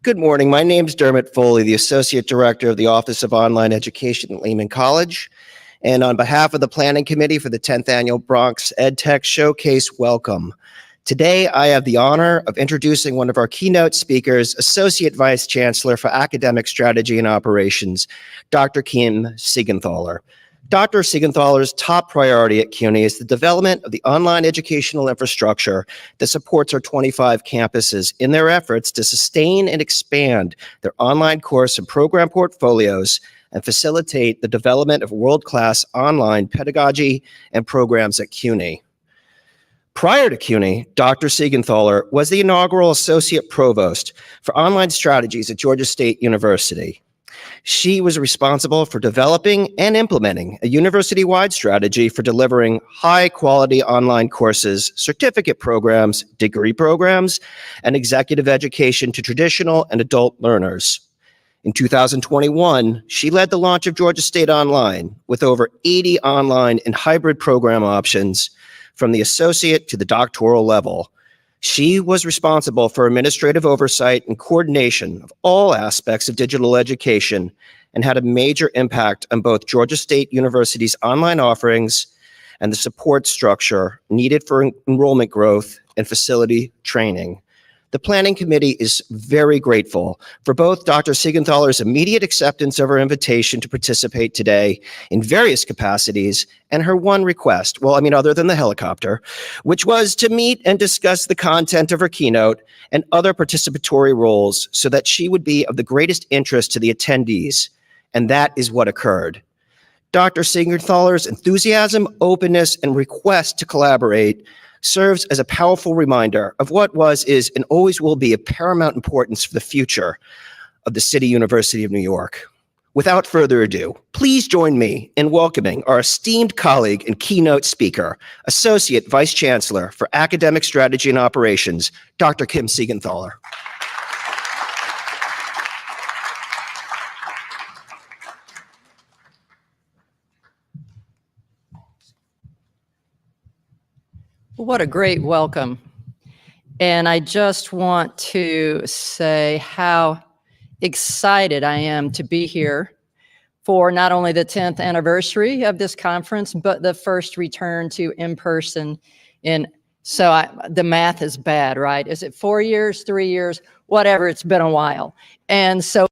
Good morning. My name is Dermot Foley, the Associate Director of the Office of Online Education at Lehman College. And on behalf of the Planning Committee for the 10th Annual Bronx EdTech Showcase, welcome. Today, I have the honor of introducing one of our keynote speakers, Associate Vice Chancellor for Academic Strategy and Operations, Dr. Kim Siegenthaler. Dr. Siegenthaler's top priority at CUNY is the development of the online educational infrastructure that supports our 25 campuses in their efforts to sustain and expand their online course and program portfolios and facilitate the development of world-class online pedagogy and programs at CUNY. Prior to CUNY, Dr. Siegenthaler was the inaugural Associate Provost for Online Strategies at Georgia State University. She was responsible for developing and implementing a university-wide strategy for delivering high-quality online courses, certificate programs, degree programs, and executive education to traditional and adult learners. In 2021, she led the launch of Georgia State Online with over 80 online and hybrid program options from the associate to the doctoral level. She was responsible for administrative oversight and coordination of all aspects of digital education and had a major impact on both Georgia State University's online offerings and the support structure needed for enrollment growth and facility training. The Planning Committee is very grateful for both Dr. Siegenthaler's immediate acceptance of our invitation to participate today in various capacities and her one request, other than the helicopter, which was to meet and discuss the content of her keynote and other participatory roles so that she would be of the greatest interest to the attendees. And that is what occurred. Dr. Siegenthaler's enthusiasm, openness, and request to collaborate serves as a powerful reminder of what was, is, and always will be of paramount importance for the future of the City University of New York. Without further ado, please join me in welcoming our esteemed colleague and keynote speaker, Associate Vice Chancellor for Academic Strategy and Operations, Dr. Kim Siegenthaler. What a great welcome. And I just want to say how excited I am to be here for not only the 10th anniversary of this conference, but the first return to in-person. The math is bad, right? Is it 4 years, 3 years, whatever, it's been a while. And so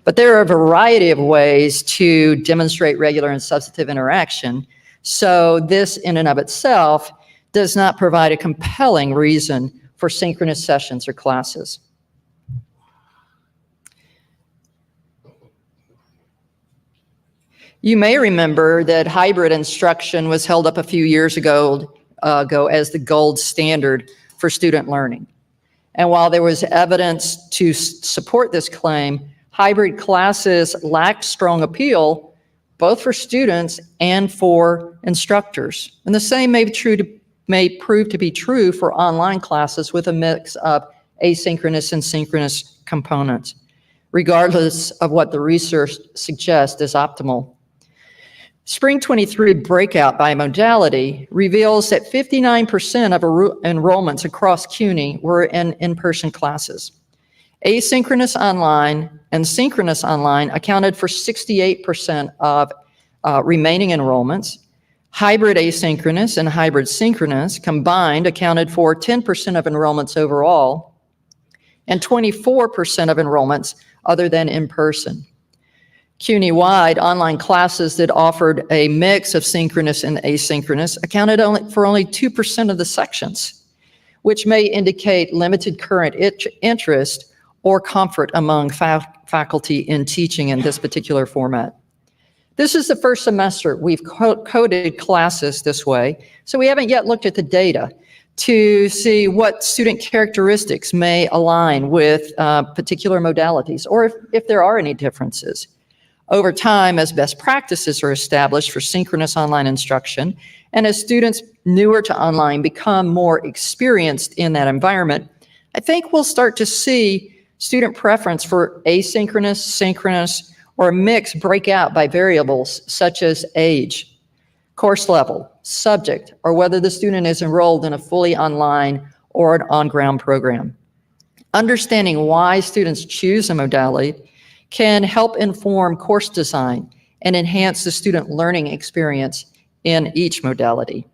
But there are a variety of ways to demonstrate regular and substantive interaction. So this in and of itself does not provide a compelling reason for synchronous sessions or classes. You may remember that hybrid instruction was held up a few years ago as the gold standard for student learning. And while there was evidence to support this claim, hybrid classes lacked strong appeal, both for students and for instructors. And the same may prove to be true for online classes with a mix of asynchronous and synchronous components, regardless of what the research suggests is optimal. Spring 23 breakout by modality reveals that 59% of enrollments across CUNY were in in-person classes. Asynchronous online and synchronous online accounted for 68% of remaining enrollments. Hybrid asynchronous and hybrid synchronous combined accounted for 10% of enrollments overall, and 24% of enrollments other than in-person. CUNY-wide, online classes that offered a mix of synchronous and asynchronous accounted for only 2% of the sections, which may indicate limited current interest or comfort among faculty in teaching in this particular format. This is the first semester we've coded classes this way, so we haven't yet looked at the data to see what student characteristics may align with particular modalities, or if there are any differences. Over time, as best practices are established for synchronous online instruction, and as students newer to online become more experienced in that environment, I think we'll start to see student preference for asynchronous, synchronous, or a mix break out by variables such as age, course level, subject, or whether the student is enrolled in a fully online or an on-ground program. Understanding why students choose a modality can help inform course design and enhance the student learning experience in each modality.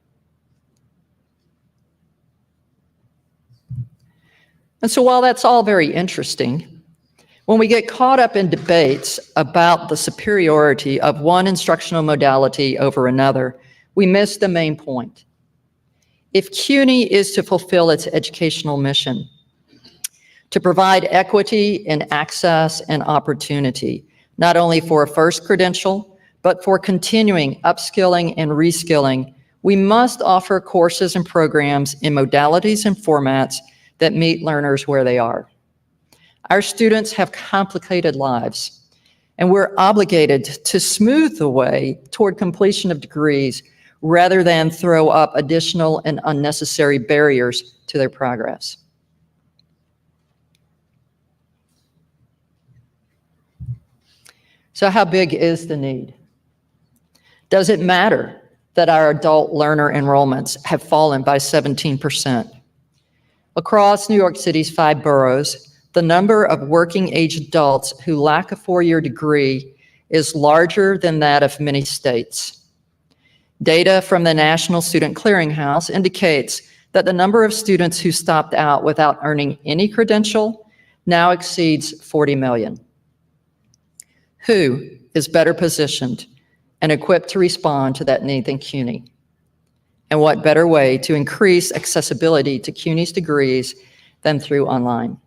And so while that's all very interesting, when we get caught up in debates about the superiority of one instructional modality over another, we miss the main point. If CUNY is to fulfill its educational mission, to provide equity in access and opportunity, not only for a first credential, but for continuing upskilling and reskilling, we must offer courses and programs in modalities and formats that meet learners where they are. Our students have complicated lives, and we're obligated to smooth the way toward completion of degrees rather than throw up additional and unnecessary barriers to their progress. So how big is the need? Does it matter that our adult learner enrollments have fallen by 17%? Across New York City's 5 boroughs, the number of working age adults who lack a 4-year degree is larger than that of many states. Data from the National Student Clearinghouse indicates that the number of students who stopped out without earning any credential now exceeds 40 million. Who is better positioned and equipped to respond to that need than CUNY? And what better way to increase accessibility to CUNY's degrees than through online?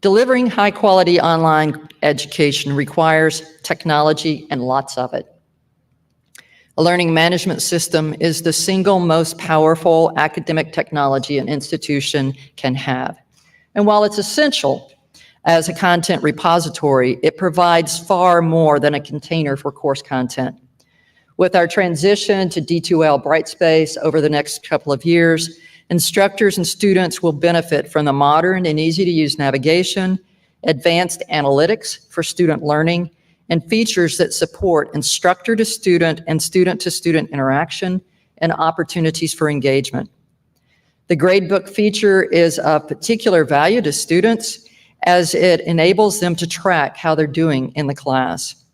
Delivering high-quality online education requires technology and lots of it. A learning management system is the single most powerful academic technology an institution can have. And while it's essential as a content repository, it provides far more than a container for course content. With our transition to D2L Brightspace over the next couple of years, instructors and students will benefit from the modern and easy-to-use navigation, advanced analytics for student learning, and features that support instructor-to-student and student-to-student interaction and opportunities for engagement. The gradebook feature is of particular value to students as it enables them to track how they're doing in the class.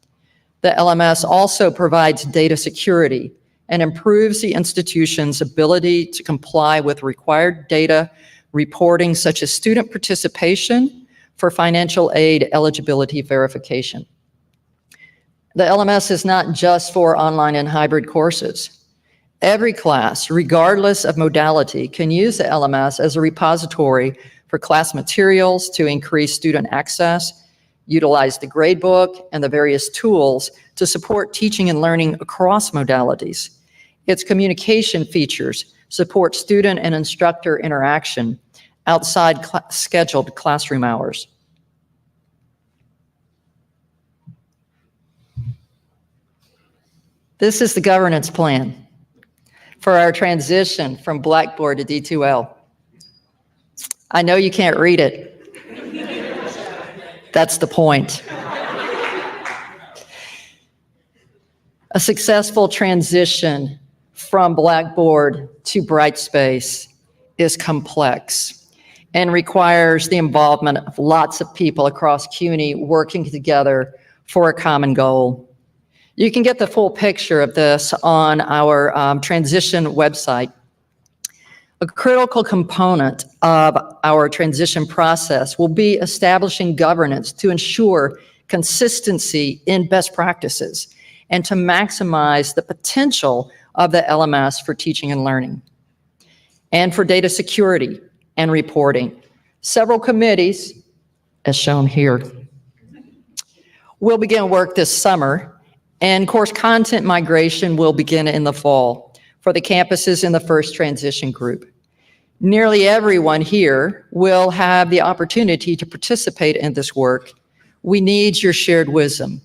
The LMS also provides data security and improves the institution's ability to comply with required data reporting such as student participation for financial aid eligibility verification. The LMS is not just for online and hybrid courses. Every class, regardless of modality, can use the LMS as a repository for class materials to increase student access, utilize the gradebook and the various tools to support teaching and learning across modalities. Its communication features support student and instructor interaction outside scheduled classroom hours. This is the governance plan for our transition from Blackboard to D2L. I know you can't read it. That's the point. A successful transition from Blackboard to Brightspace is complex and requires the involvement of lots of people across CUNY working together for a common goal. You can get the full picture of this on our transition website. A critical component of our transition process will be establishing governance to ensure consistency in best practices and to maximize the potential of the LMS for teaching and learning. And for data security and reporting, several committees, as shown here, will begin work this summer, and course content migration will begin in the fall for the campuses in the first transition group. Nearly everyone here will have the opportunity to participate in this work. We need your shared wisdom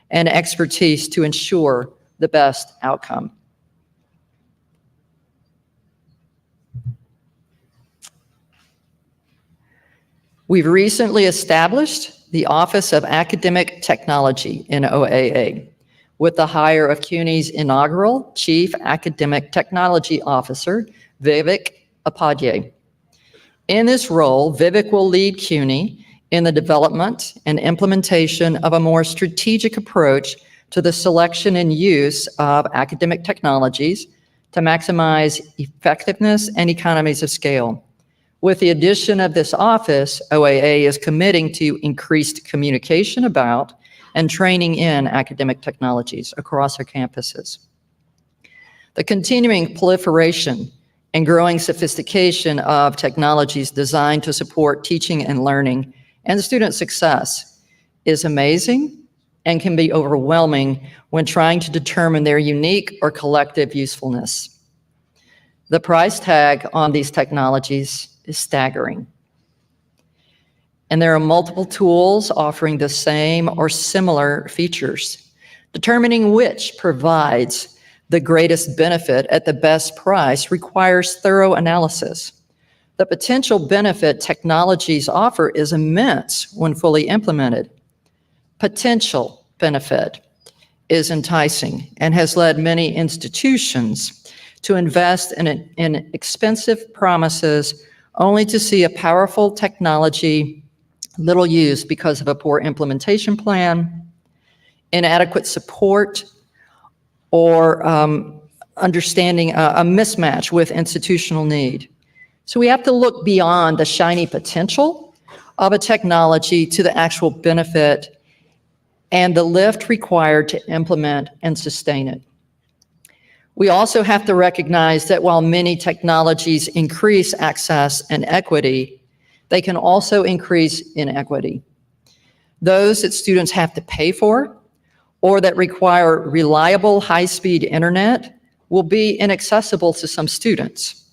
and expertise to ensure the best outcome. We've recently established the Office of Academic Technology in OAA with the hire of CUNY's inaugural Chief Academic Technology Officer, Vivek Upadhyay. In this role, Vivek will lead CUNY in the development and implementation of a more strategic approach to the selection and use of academic technologies to maximize effectiveness and economies of scale. With the addition of this office, OAA is committing to increased communication about and training in academic technologies across our campuses. The continuing proliferation and growing sophistication of technologies designed to support teaching and learning and student success is amazing and can be overwhelming when trying to determine their unique or collective usefulness. The price tag on these technologies is staggering. And there are multiple tools offering the same or similar features. Determining which provides the greatest benefit at the best price requires thorough analysis. The potential benefit technologies offer is immense when fully implemented. Potential benefit is enticing and has led many institutions to invest in expensive promises only to see a powerful technology little used because of a poor implementation plan, inadequate support, or understanding a mismatch with institutional need. So we have to look beyond the shiny potential of a technology to the actual benefit and the lift required to implement and sustain it. We also have to recognize that while many technologies increase access and equity, they can also increase inequity. Those that students have to pay for or that require reliable high-speed internet will be inaccessible to some students.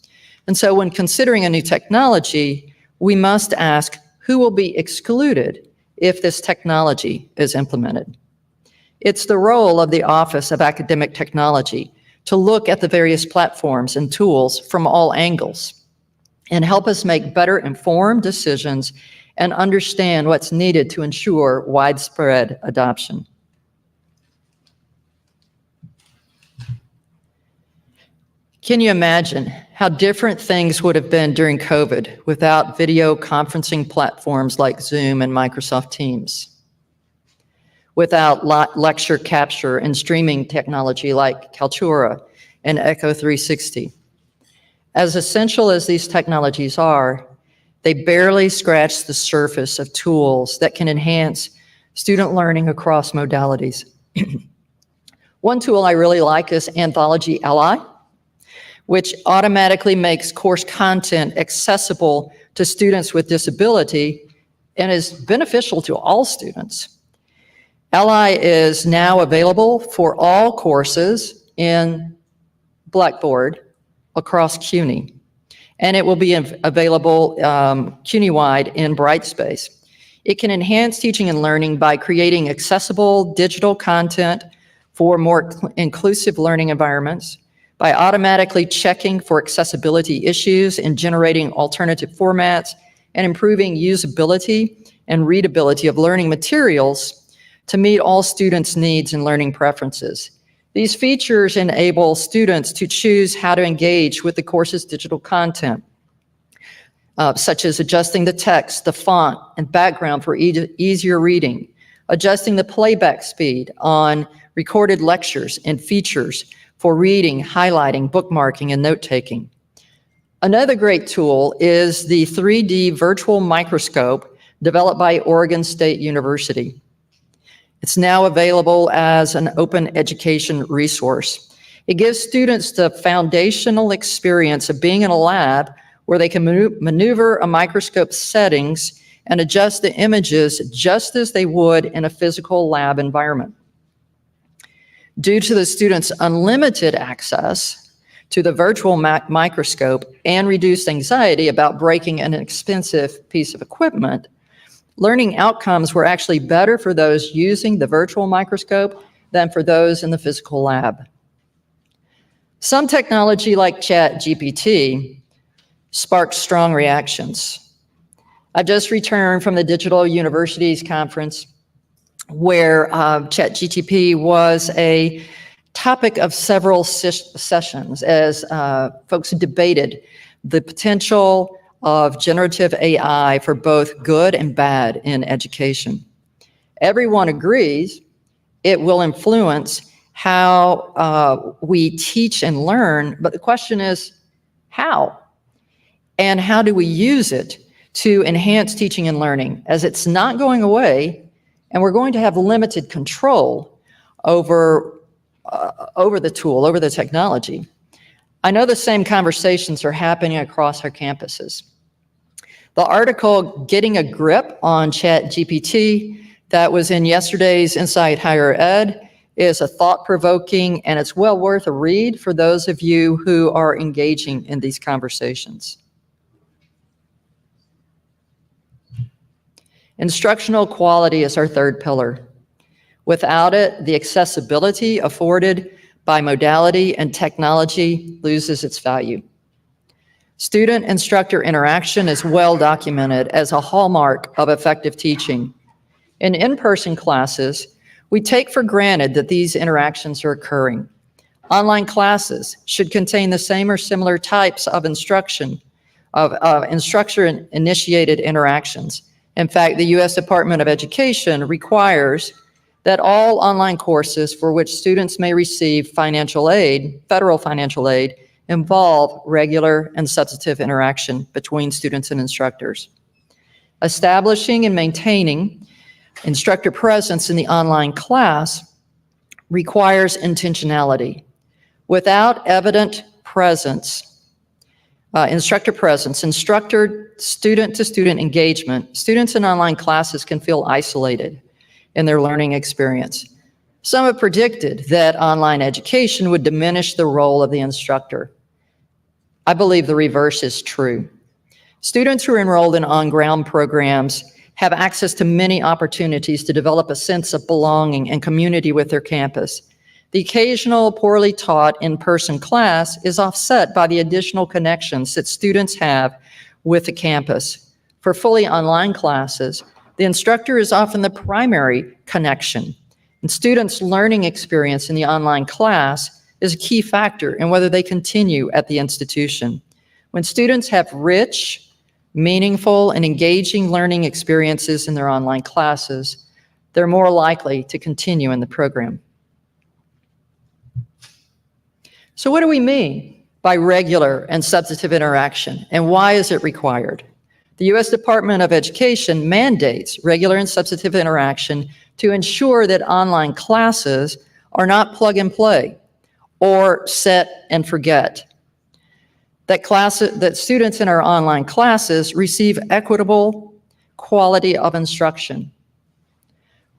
And so when considering a new technology, we must ask who will be excluded if this technology is implemented. It's the role of the Office of Academic Technology to look at the various platforms and tools from all angles and help us make better informed decisions and understand what's needed to ensure widespread adoption. Can you imagine how different things would have been during COVID without video conferencing platforms like Zoom and Microsoft Teams? Without lecture capture and streaming technology like Kaltura and Echo 360. As essential as these technologies are, they barely scratch the surface of tools that can enhance student learning across modalities. One tool I really like is Anthology Ally, which automatically makes course content accessible to students with disability and is beneficial to all students. Ally is now available for all courses in Blackboard across CUNY, and it will be available CUNY-wide in Brightspace. It can enhance teaching and learning by creating accessible digital content for more inclusive learning environments, by automatically checking for accessibility issues and generating alternative formats, and improving usability and readability of learning materials to meet all students' needs and learning preferences. These features enable students to choose how to engage with the course's digital content, such as adjusting the text, the font, and background for easier reading, adjusting the playback speed on recorded lectures and features for reading, highlighting, bookmarking, and note-taking. Another great tool is the 3D virtual microscope developed by Oregon State University. It's now available as an open education resource. It gives students the foundational experience of being in a lab where they can maneuver a microscope settings and adjust the images just as they would in a physical lab environment. Due to the students' unlimited access to the virtual microscope and reduced anxiety about breaking an expensive piece of equipment, learning outcomes were actually better for those using the virtual microscope than for those in the physical lab. Some technology like ChatGPT sparked strong reactions. I just returned from the Digital Universities Conference where ChatGPT was a topic of several sessions as folks debated the potential of generative AI for both good and bad in education. Everyone agrees it will influence how we teach and learn, but the question is how? And how do we use it to enhance teaching and learning, as it's not going away, and we're going to have limited control over the tool, over the technology. I know the same conversations are happening across our campuses. The article, Getting a Grip on ChatGPT, that was in yesterday's Inside Higher Ed, is a thought-provoking, and it's well worth a read for those of you who are engaging in these conversations. Instructional quality is our third pillar. Without it, the accessibility afforded by modality and technology loses its value. Student-instructor interaction is well documented as a hallmark of effective teaching. In in-person classes, we take for granted that these interactions are occurring. Online classes should contain the same or similar types of instruction, of instructor-initiated interactions. In fact, the U.S. Department of Education requires that all online courses for which students may receive financial aid, federal financial aid, involve regular and substantive interaction between students and instructors. Establishing and maintaining instructor presence in the online class requires intentionality. Without evident presence, instructor presence, student-to-student engagement, students in online classes can feel isolated in their learning experience. Some have predicted that online education would diminish the role of the instructor. I believe the reverse is true. Students who are enrolled in on-ground programs have access to many opportunities to develop a sense of belonging and community with their campus. The occasional poorly taught in-person class is offset by the additional connections that students have with the campus. For fully online classes, the instructor is often the primary connection, and students' learning experience in the online class is a key factor in whether they continue at the institution. When students have rich, meaningful, and engaging learning experiences in their online classes, they're more likely to continue in the program. So what do we mean by regular and substantive interaction, and why is it required? The U.S. Department of Education mandates regular and substantive interaction to ensure that online classes are not plug and play or set and forget. That students in our online classes receive equitable quality of instruction.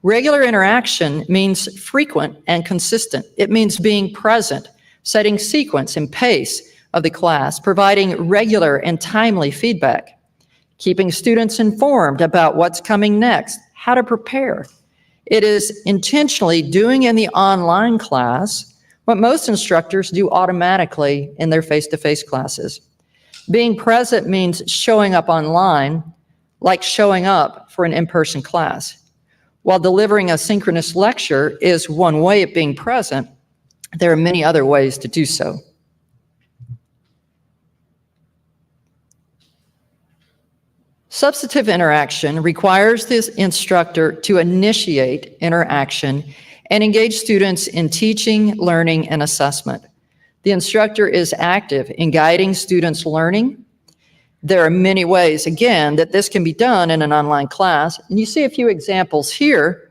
Regular interaction means frequent and consistent. It means being present, setting sequence and pace of the class, providing regular and timely feedback, keeping students informed about what's coming next, how to prepare. It is intentionally doing in the online class what most instructors do automatically in their face-to-face classes. Being present means showing up online like showing up for an in-person class. While delivering a synchronous lecture is one way of being present, there are many other ways to do so. Substantive interaction requires the instructor to initiate interaction and engage students in teaching, learning, and assessment. The instructor is active in guiding students' learning. There are many ways, again, that this can be done in an online class, and you see a few examples here.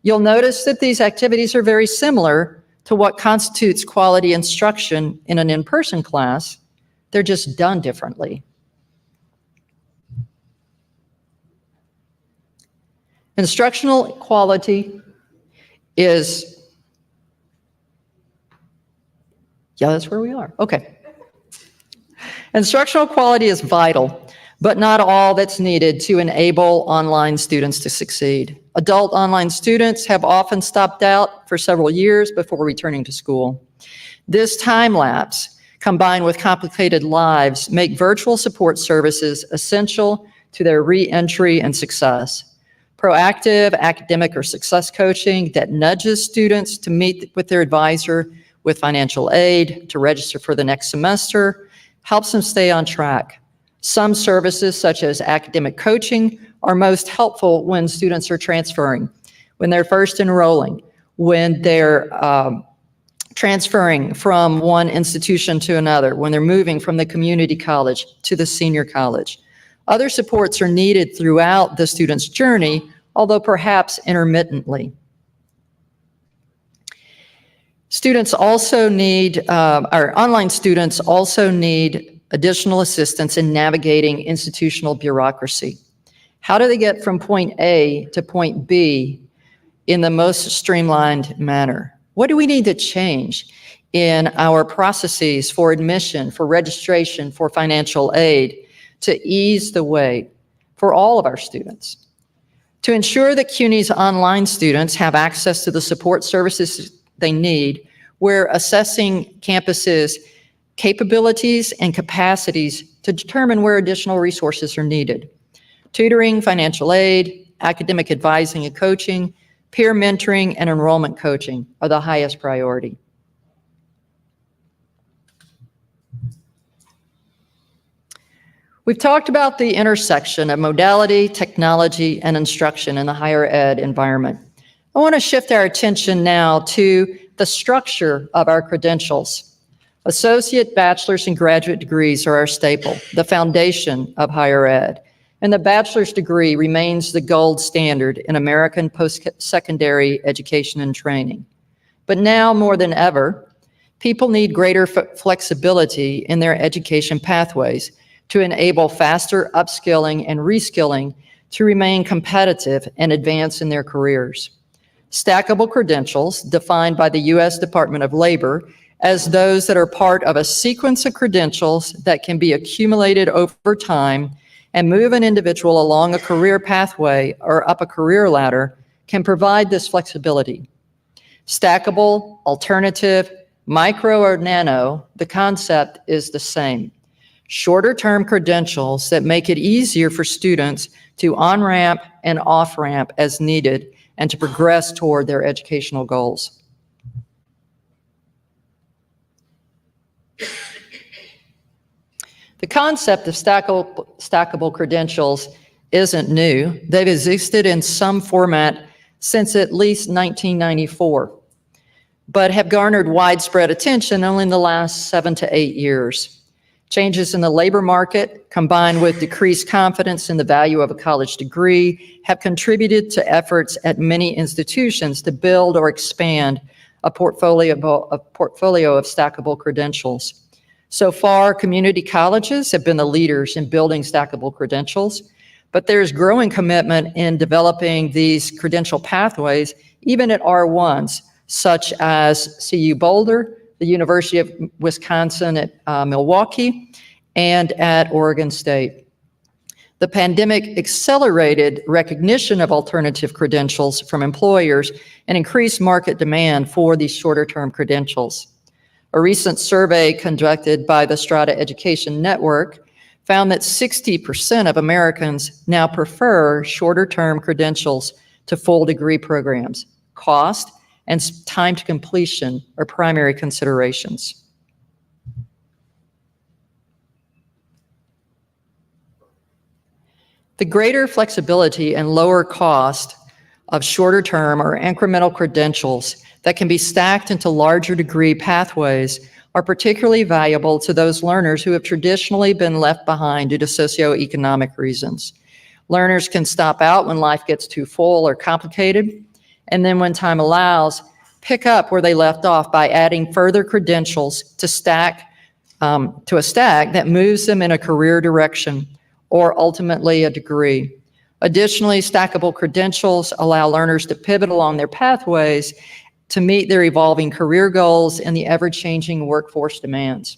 You'll notice that these activities are very similar to what constitutes quality instruction in an in-person class. They're just done differently. Instructional quality is, yeah, that's where we are. Okay. Instructional quality is vital, but not all that's needed to enable online students to succeed. Adult online students have often stopped out for several years before returning to school. This time lapse, combined with complicated lives, make virtual support services essential to their re-entry and success. Proactive academic or success coaching that nudges students to meet with their advisor with financial aid to register for the next semester helps them stay on track. Some services, such as academic coaching, are most helpful when students are transferring, when they're first enrolling, when they're transferring from one institution to another, when they're moving from the community college to the senior college. Other supports are needed throughout the student's journey, although perhaps intermittently. Students also need, our online students also need additional assistance in navigating institutional bureaucracy. How do they get from point A to point B in the most streamlined manner? What do we need to change in our processes for admission, for registration, for financial aid to ease the way for all of our students? To ensure that CUNY's online students have access to the support services they need, we're assessing campuses' capabilities and capacities to determine where additional resources are needed. Tutoring, financial aid, academic advising and coaching, peer mentoring, and enrollment coaching are the highest priority. We've talked about the intersection of modality, technology, and instruction in the higher ed environment. I want to shift our attention now to the structure of our credentials. Associate, bachelor's, and graduate degrees are our staple, the foundation of higher ed. And the bachelor's degree remains the gold standard in American post-secondary education and training. But now more than ever, people need greater flexibility in their education pathways to enable faster upskilling and reskilling to remain competitive and advance in their careers. Stackable credentials, defined by the U.S. Department of Labor as those that are part of a sequence of credentials that can be accumulated over time and move an individual along a career pathway or up a career ladder, can provide this flexibility. Stackable, alternative, micro, or nano, the concept is the same. Shorter-term credentials that make it easier for students to on-ramp and off-ramp as needed and to progress toward their educational goals. The concept of stackable credentials isn't new. They've existed in some format since at least 1994. but have garnered widespread attention only in the last 7 to 8 years. Changes in the labor market, combined with decreased confidence in the value of a college degree, have contributed to efforts at many institutions to build or expand a portfolio of stackable credentials. So far, community colleges have been the leaders in building stackable credentials, but there's growing commitment in developing these credential pathways, even at R1s, such as CU Boulder, the University of Wisconsin at Milwaukee, and at Oregon State. The pandemic accelerated recognition of alternative credentials from employers and increased market demand for these shorter-term credentials. A recent survey conducted by the Strata Education Network found that 60% of Americans now prefer shorter-term credentials to full degree programs. Cost and time to completion are primary considerations. The greater flexibility and lower cost of shorter-term or incremental credentials that can be stacked into larger degree pathways are particularly valuable to those learners who have traditionally been left behind due to socioeconomic reasons. Learners can stop out when life gets too full or complicated, and then when time allows, pick up where they left off by adding further credentials to a stack that moves them in a career direction or ultimately a degree. Additionally, stackable credentials allow learners to pivot along their pathways to meet their evolving career goals and the ever-changing workforce demands.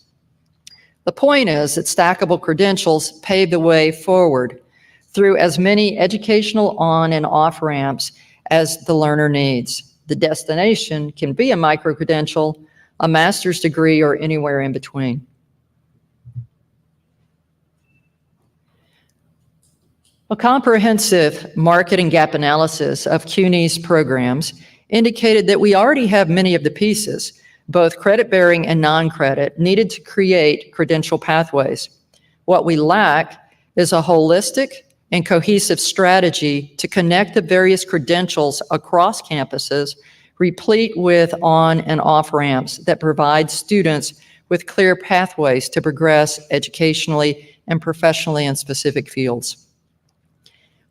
The point is that stackable credentials pave the way forward through as many educational on and off ramps as the learner needs. The destination can be a micro-credential, a master's degree, or anywhere in between. A comprehensive market and gap analysis of CUNY's programs indicated that we already have many of the pieces, both credit-bearing and non-credit, needed to create credential pathways. What we lack is a holistic and cohesive strategy to connect the various credentials across campuses, replete with on and off ramps that provide students with clear pathways to progress educationally and professionally in specific fields.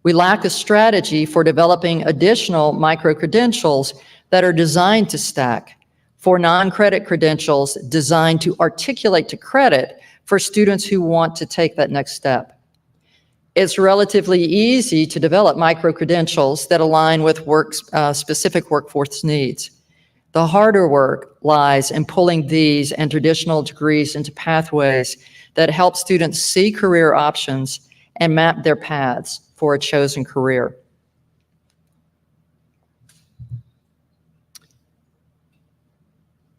We lack a strategy for developing additional micro-credentials that are designed to stack, for non-credit credentials designed to articulate to credit for students who want to take that next step. It's relatively easy to develop micro-credentials that align with specific workforce needs. The harder work lies in pulling these and traditional degrees into pathways that help students see career options and map their paths for a chosen career.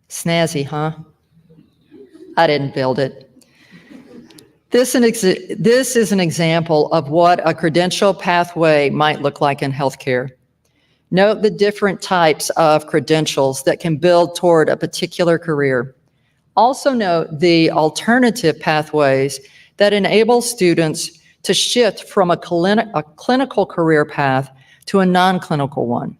Snazzy, huh? I didn't build it. This is an example of what a credential pathway might look like in healthcare. Note the different types of credentials that can build toward a particular career. Also note the alternative pathways that enable students to shift from a clinical career path to a non-clinical one.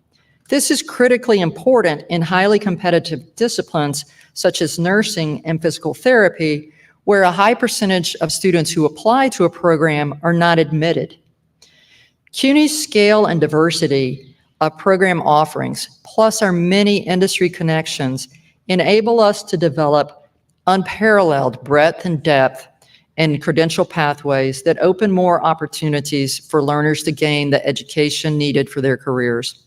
This is critically important in highly competitive disciplines such as nursing and physical therapy, where a high percentage of students who apply to a program are not admitted. CUNY's scale and diversity of program offerings, plus our many industry connections, enable us to develop unparalleled breadth and depth and credential pathways that open more opportunities for learners to gain the education needed for their careers.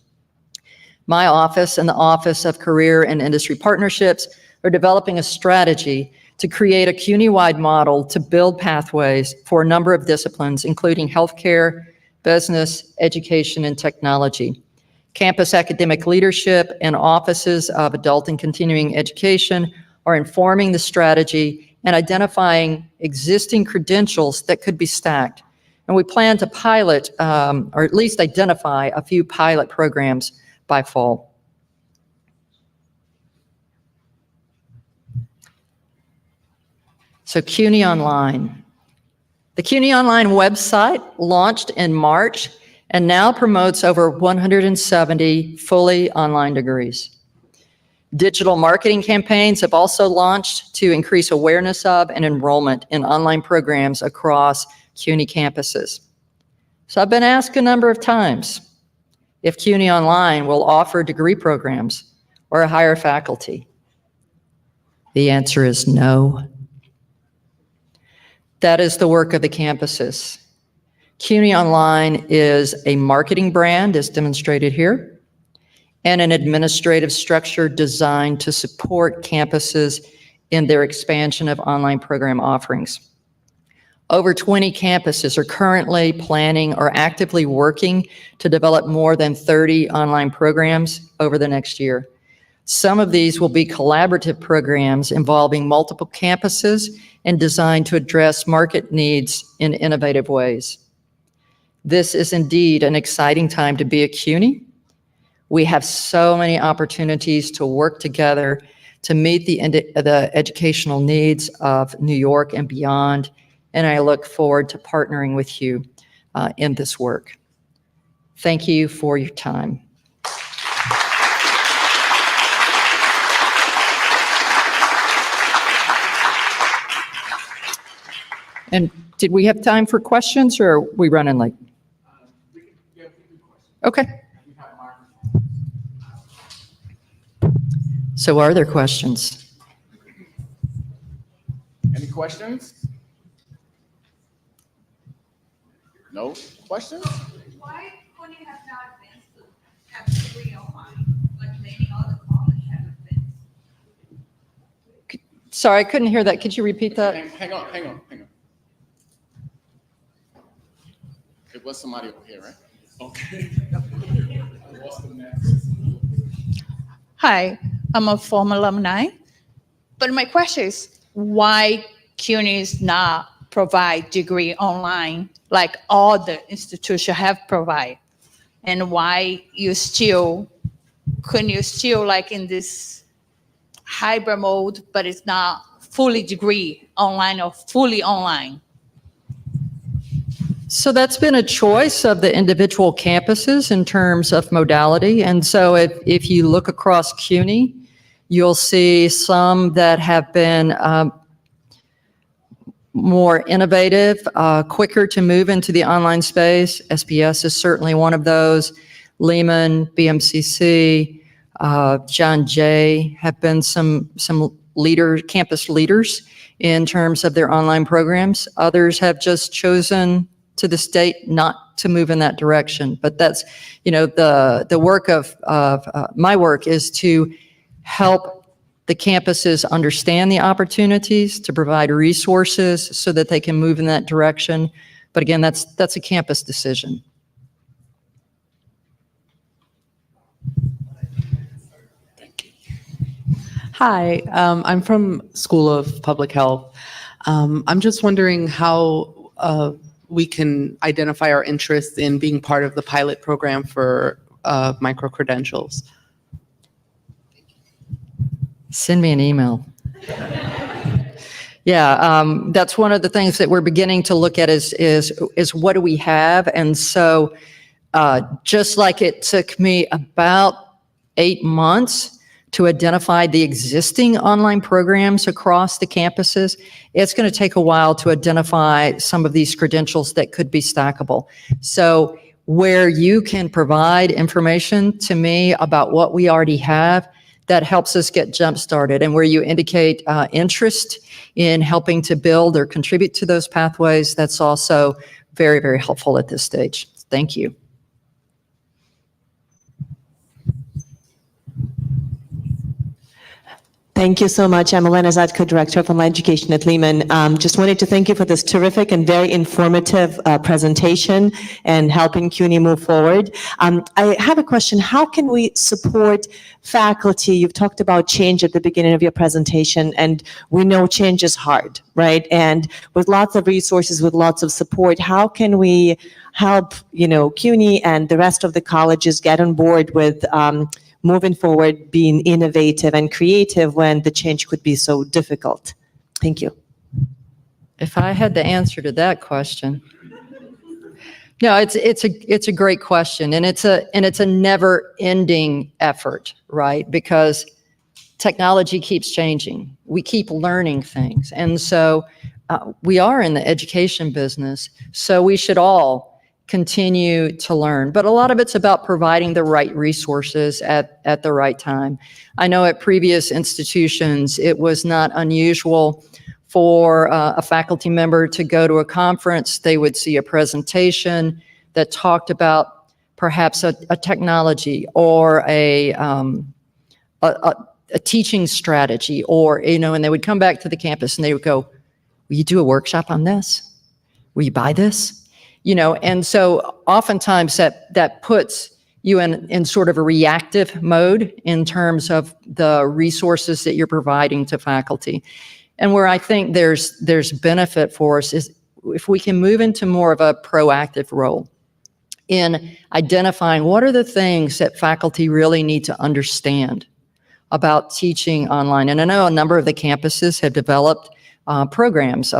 My office and the Office of Career and Industry Partnerships are developing a strategy to create a CUNY-wide model to build pathways for a number of disciplines, including healthcare, business, education, and technology. Campus academic leadership and offices of adult and continuing education are informing the strategy and identifying existing credentials that could be stacked. And we plan to pilot, or at least identify a few pilot programs by fall. So CUNY Online. The CUNY Online website launched in March and now promotes over 170 fully online degrees. Digital marketing campaigns have also launched to increase awareness of and enrollment in online programs across CUNY campuses. So I've been asked a number of times if CUNY Online will offer degree programs or hire faculty. The answer is no. That is the work of the campuses. CUNY Online is a marketing brand, as demonstrated here, and an administrative structure designed to support campuses in their expansion of online program offerings. Over 20 campuses are currently planning or actively working to develop more than 30 online programs over the next year. Some of these will be collaborative programs involving multiple campuses and designed to address market needs in innovative ways. This is indeed an exciting time to be at CUNY. We have so many opportunities to work together to meet the educational needs of New York and beyond, and I look forward to partnering with you in this work. Thank you for your time. And did we have time for questions, or are we running late? Okay. So are there questions? Any questions? No questions? Why couldn't you have not advanced to have a degree online, like many other colleges have advanced? Sorry, I couldn't hear that. Could you repeat that? Hang on. It was somebody over here, right? Okay. What's the next? Hi, I'm a former alumni, but my question is why CUNY is not provide degree online like all the institutions have provide, and why couldn't you still like in this hybrid mode, but it's not fully degree online or fully online? So that's been a choice of the individual campuses in terms of modality. And so if you look across CUNY, you'll see some that have been more innovative, quicker to move into the online space. SBS is certainly one of those. Lehman, BMCC, John Jay have been some campus leaders in terms of their online programs. Others have just chosen to the state not to move in that direction. But that's, the work of my work is to help the campuses understand the opportunities, to provide resources so that they can move in that direction. But again, that's a campus decision. Hi, I'm from School of Public Health. I'm just wondering how we can identify our interest in being part of the pilot program for micro-credentials. Send me an email. Yeah, that's one of the things that we're beginning to look at is what do we have? And so just like it took me about 8 months to identify the existing online programs across the campuses, it's going to take a while to identify some of these credentials that could be stackable. So where you can provide information to me about what we already have, that helps us get jump started. And where you indicate interest in helping to build or contribute to those pathways, that's also very, very helpful at this stage. Thank you. Thank you so much. I'm Elena Zadko, Director of Online Education at Lehman. Just wanted to thank you for this terrific and very informative presentation and helping CUNY move forward. I have a question. How can we support faculty? You've talked about change at the beginning of your presentation, and we know change is hard, right? And with lots of resources, with lots of support, how can we help, CUNY and the rest of the colleges get on board with moving forward, being innovative and creative when the change could be so difficult? Thank you. If I had the answer to that question. No, it's a great question, and it's a never-ending effort, right? Because technology keeps changing. We keep learning things. And so we are in the education business, so we should all continue to learn. But a lot of it's about providing the right resources at the right time. I know at previous institutions, it was not unusual for a faculty member to go to a conference. They would see a presentation that talked about perhaps a technology or a teaching strategy, or, and they would come back to the campus and they would go, will you do a workshop on this? Will you buy this? And so oftentimes that puts you in sort of a reactive mode in terms of the resources that you're providing to faculty. And where I think there's benefit for us is if we can move into more of a proactive role in identifying what are the things that faculty really need to understand about teaching online. And I know a number of the campuses have developed programs,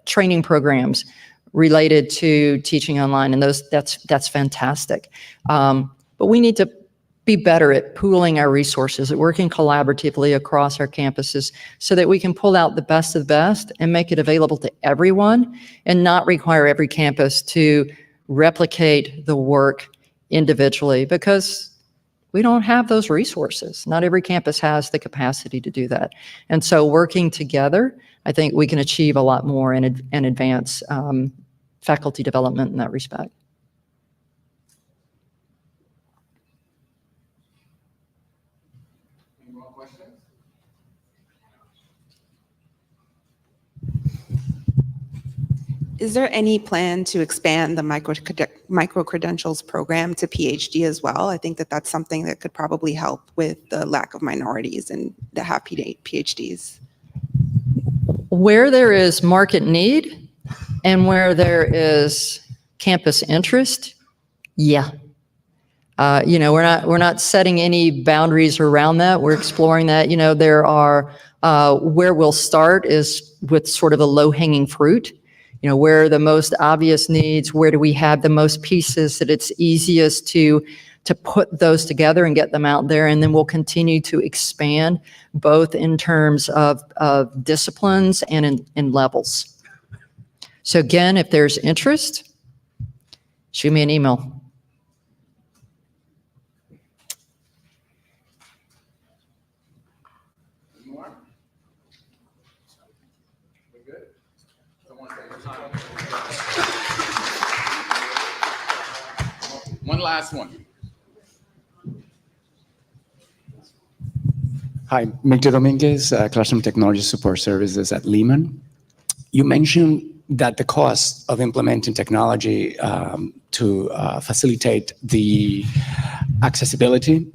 training programs related to teaching online, and that's fantastic. But we need to be better at pooling our resources, at working collaboratively across our campuses so that we can pull out the best of the best and make it available to everyone and not require every campus to replicate the work individually, because we don't have those resources. Not every campus has the capacity to do that. And so working together, I think we can achieve a lot more and advance faculty development in that respect. Any more questions? Is there any plan to expand the micro-credentials program to PhD as well? I think that's something that could probably help with the lack of minorities and that have PhDs. Where there is market need and where there is campus interest, yeah. We're not setting any boundaries around that. We're exploring that. There are, where we'll start is with sort of a low-hanging fruit. Where are the most obvious needs? Where do we have the most pieces that it's easiest to put those together and get them out there? And then we'll continue to expand both in terms of disciplines and in levels. So again, if there's interest, shoot me an email. More? We're good? Someone say your time. One last one. Hi, Micto Dominguez, Classroom Technology Support Services at Lehman. You mentioned that the cost of implementing technology to facilitate the accessibility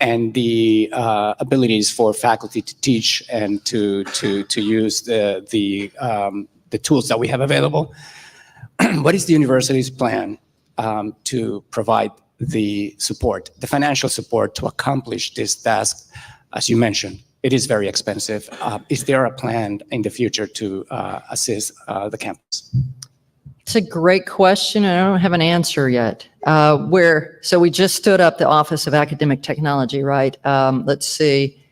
and the abilities for faculty to teach and to use the tools that we have available. What is the university's plan to provide the support, the financial support to accomplish this task? As you mentioned, it is very expensive. Is there a plan in the future to assist the campus? It's a great question, and I don't have an answer yet. So we just stood up the Office of Academic Technology, right? Let's see,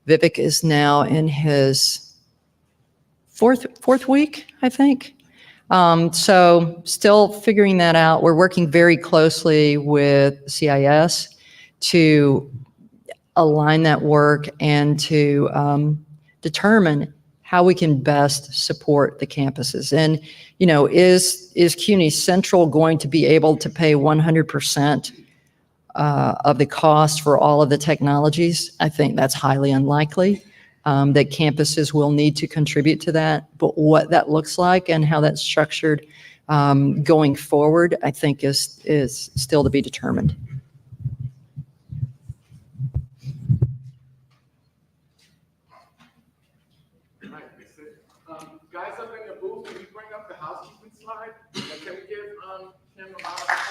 Vivek is now in his fourth week, I think. So still figuring that out. We're working very closely with CIS to align that work and to determine how we can best support the campuses. And, is CUNY Central going to be able to pay 100% of the cost for all of the technologies? I think that's highly unlikely, that campuses will need to contribute to that. But what that looks like and how that's structured going forward, I think is still to be determined. Guys up in the booth, can you bring up the housekeeping slide? And can we give him a round of applause?